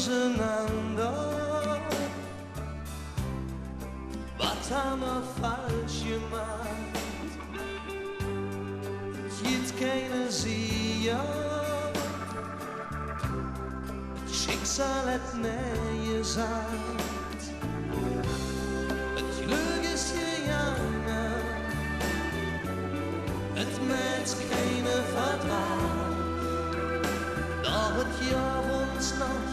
auseinander. Was haben wir falsch gemacht? Jetzt keine Sieger. Das Schicksal hat nie gesagt. Das Glück ist gegangen. Es macht keine Vertrag. Doch es gab uns noch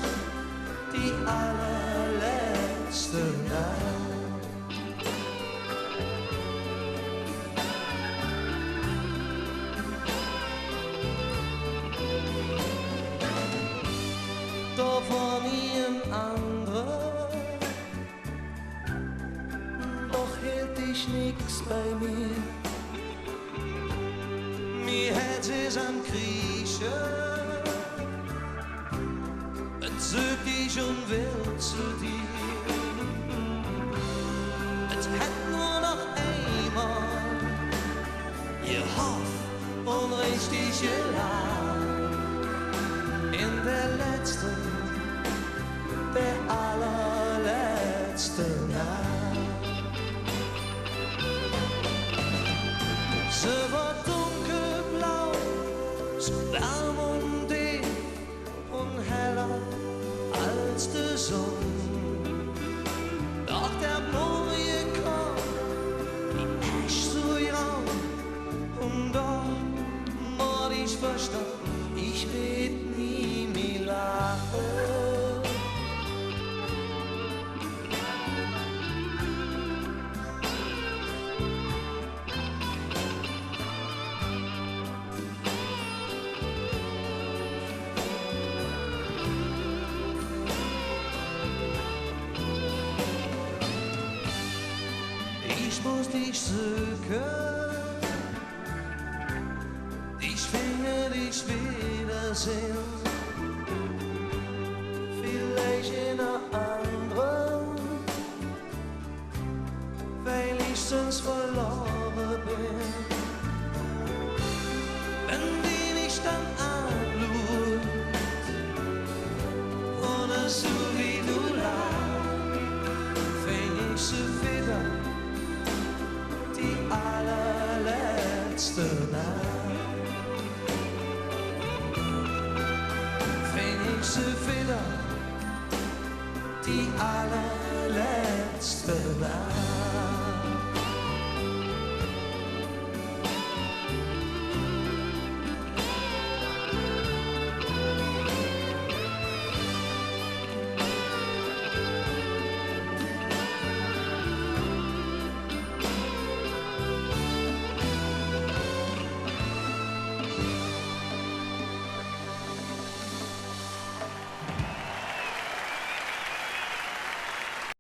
die allerletzte Nacht. Da war nie ein anderer, doch hielt ich nix bei mir. Mir Herz ist am Kriechen, es sucht dich und will zu dir. Es hat nur noch einmal gehofft und richtig gelacht. In der letzten, der allerletzte Nacht. Sie war dunkelblau, so warm und dick und heller als die Sonne. Doch der Morgen kam, die Asch so grau, und doch mod ich verstand, ich red nie mehr lachen. Ich muss dich suchen, dich finden, dich wiedersehen. Vielleicht in einer anderen, weil ich sonst verloren bin. Wenn die mich dann anschaut, ohne so wie du lachst, fäng ich sie wieder die allerletzte Nacht. Fäng ich sie wieder die allerletzte Nacht.